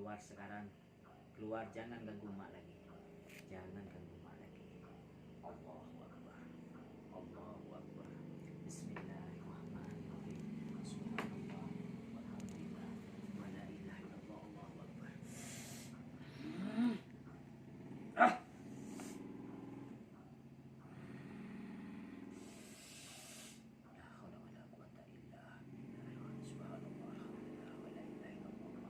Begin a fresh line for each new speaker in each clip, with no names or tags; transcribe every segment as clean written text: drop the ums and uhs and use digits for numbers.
keluar sekarang. Keluar, jangan ganggu mak lagi. Jangan ganggu mak lagi. Allahu Akbar. Allahu Akbar. Bismillahirrahmanirrahim. Subhanallah walhamdulillah wa la ilaha illallah. Allahu Akbar. La haula wala quwata illa billah. Subhanallah alhamdulillah wa la ilaha illallah.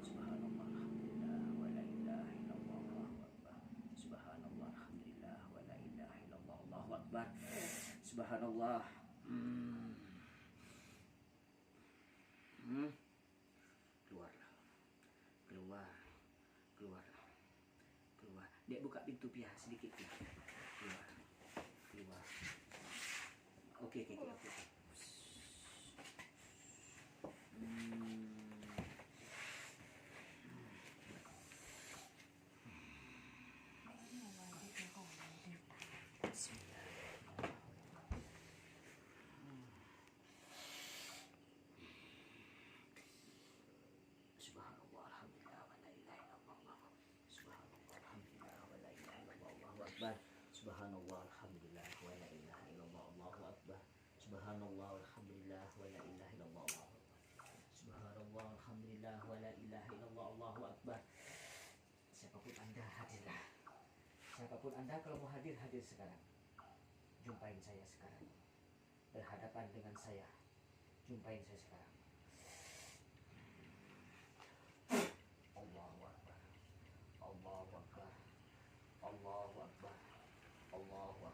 Subhanallah alhamdulillah wa la ilaha illallah. Allahu Akbar. Subhanallah alhamdulillah wa la ilaha illallah. Allahu Akbar. Subhanallah. Keluarlah. Keluar. Keluarlah. Keluar. Dek buka pintu pihak sedikit pihak. Keluar. Keluar. Okey. Subhanallah alhamdulillah wa la ilaha illallah. Subhanallah alhamdulillah wa la ilaha illallah. Allahu Akbar. Subhanallah alhamdulillah wa la ilaha illallah. Allahu Akbar. Subhanallah alhamdulillah wa la ilaha illallah. Allahu Akbar. Subhanallah alhamdulillah wa la ilaha illallah. Allahu Akbar. Siapapun Anda, hadirlah. Siapapun Anda, kalau mau hadir, hadir sekarang. Jumpain saya sekarang. Berhadapan dengan saya. Jumpain saya sekarang. Allahu Akbar. Allahu Akbar. Allahu Akbar. Allahu